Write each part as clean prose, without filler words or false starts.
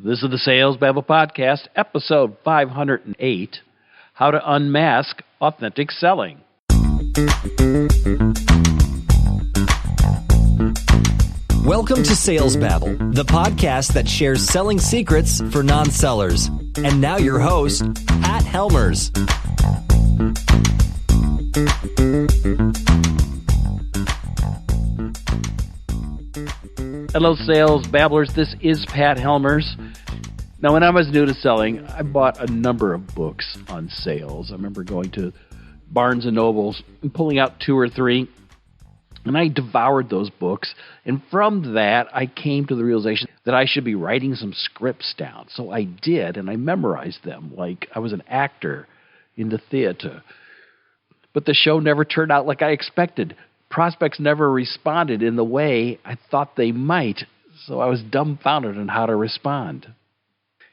This is the Sales Babble Podcast, episode 508, How to Unmask Authentic Selling. Welcome to Sales Babble, the podcast that shares selling secrets for non-sellers. And now your host, Pat Helmers. Hello, Sales Babblers. This is Pat Helmers. Now, when I was new to selling, I bought a number of books on sales. I remember going to Barnes & Nobles and pulling out 2 or 3, and I devoured those books. And from that, I came to the realization that I should be writing some scripts down. So I did, and I memorized them like I was an actor in the theater. But the show never turned out like I expected. Prospects never responded in the way I thought they might, so I was dumbfounded on how to respond.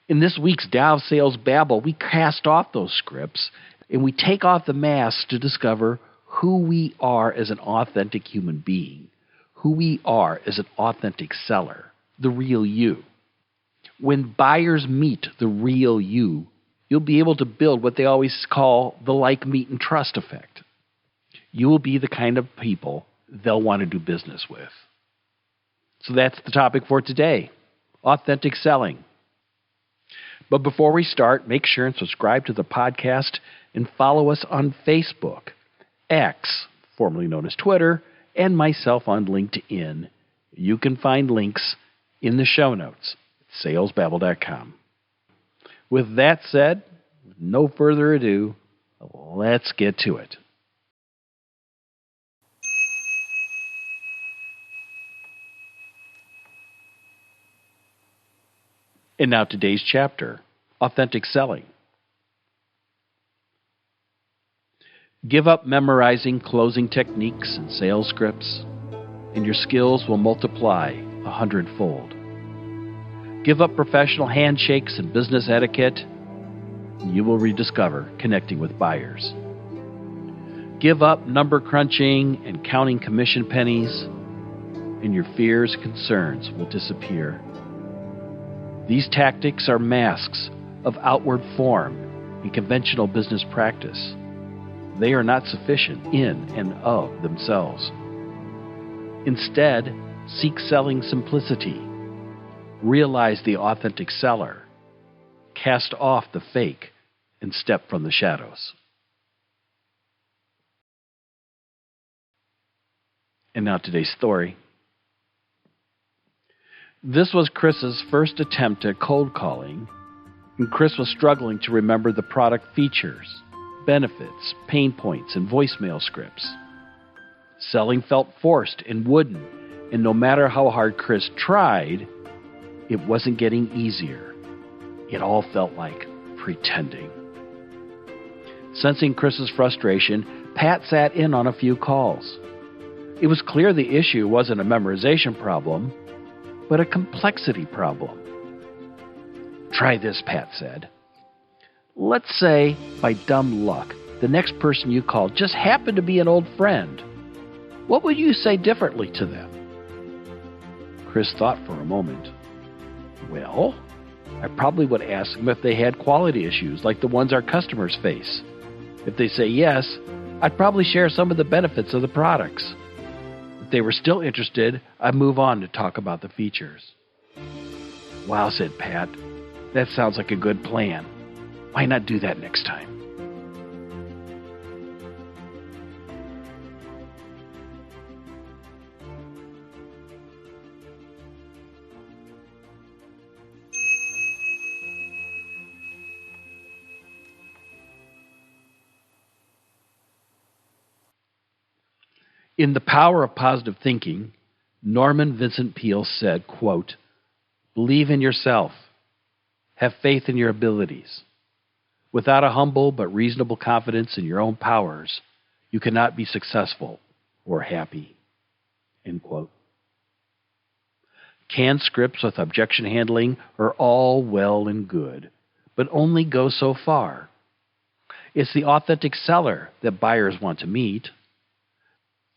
In this week's Tao of Sales Babble, we cast off those scripts and we take off the mask to discover who we are as an authentic human being, who we are as an authentic seller, the real you. When buyers meet the real you, you'll be able to build what they always call the like, meet, and trust effect. You will be the kind of people they'll want to do business with. So that's the topic for today, authentic selling. But before we start, make sure and subscribe to the podcast and follow us on Facebook, X, formerly known as Twitter, and myself on LinkedIn. You can find links in the show notes at salesbabble.com. With that said, no further ado, let's get to it. And now today's chapter, authentic selling. Give up memorizing closing techniques and sales scripts, and your skills will multiply 100-fold. Give up professional handshakes and business etiquette, and you will rediscover connecting with buyers. Give up number crunching and counting commission pennies, and your fears and concerns will disappear. These tactics are masks of outward form in conventional business practice. They are not sufficient in and of themselves. Instead, seek selling simplicity. Realize the authentic seller. Cast off the fake and step from the shadows. And now today's story. This was Chris's first attempt at cold calling, and Chris was struggling to remember the product features, benefits, pain points, and voicemail scripts. Selling felt forced and wooden, and no matter how hard Chris tried, it wasn't getting easier. It all felt like pretending. Sensing Chris's frustration, Pat sat in on a few calls. It was clear the issue wasn't a memorization problem, but a complexity problem. Try this, Pat said. Let's say, by dumb luck, the next person you called just happened to be an old friend. What would you say differently to them? Chris thought for a moment. Well, I probably would ask them if they had quality issues like the ones our customers face. If they say yes, I'd probably share some of the benefits of the products. If they were still interested, I'd move on to talk about the features. Wow, said Pat. That sounds like a good plan. Why not do that next time? In The Power of Positive Thinking, Norman Vincent Peale said, quote, "Believe in yourself. Have faith in your abilities. Without a humble but reasonable confidence in your own powers, you cannot be successful or happy." End quote. Canned scripts with objection handling are all well and good, but only go so far. It's the authentic seller that buyers want to meet.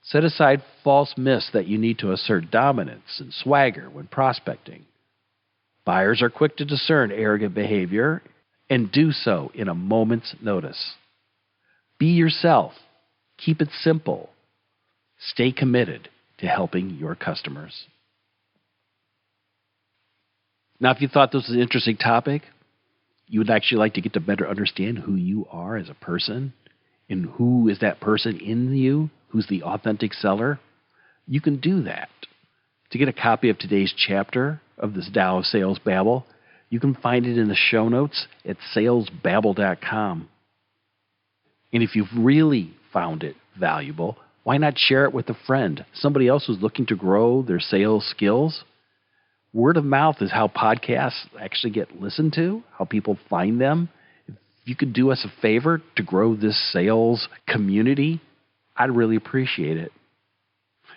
Set aside false myths that you need to assert dominance and swagger when prospecting. Buyers are quick to discern arrogant behavior and do so in a moment's notice. Be yourself. Keep it simple. Stay committed to helping your customers. Now, if you thought this was an interesting topic, you would actually like to get to better understand who you are as a person and who is that person in you, who's the authentic seller, you can do that. To get a copy of today's chapter of this Tao of Sales Babble, you can find it in the show notes at salesbabble.com. And if you've really found it valuable, why not share it with a friend, somebody else who's looking to grow their sales skills? Word of mouth is how podcasts actually get listened to, how people find them. If you could do us a favor to grow this sales community, I'd really appreciate it.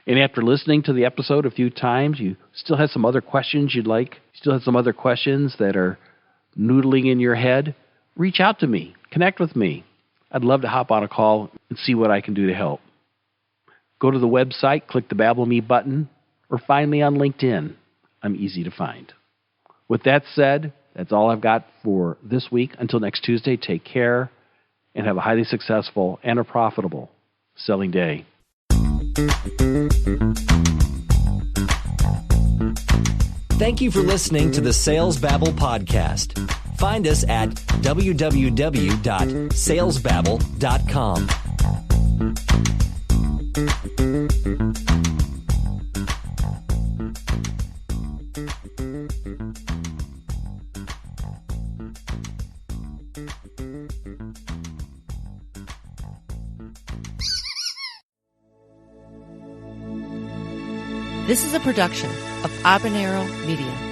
And after listening to the episode a few times, you still have some other questions you'd like, still have some other questions that are noodling in your head, reach out to me, connect with me. I'd love to hop on a call and see what I can do to help. Go to the website, click the Babble Me button, or find me on LinkedIn. I'm easy to find. With that said, that's all I've got for this week. Until next Tuesday, take care and have a highly successful and a profitable selling day. Thank you for listening to the Sales Babble podcast. Find us at www.salesbabble.com. This is a production of Habanero Media.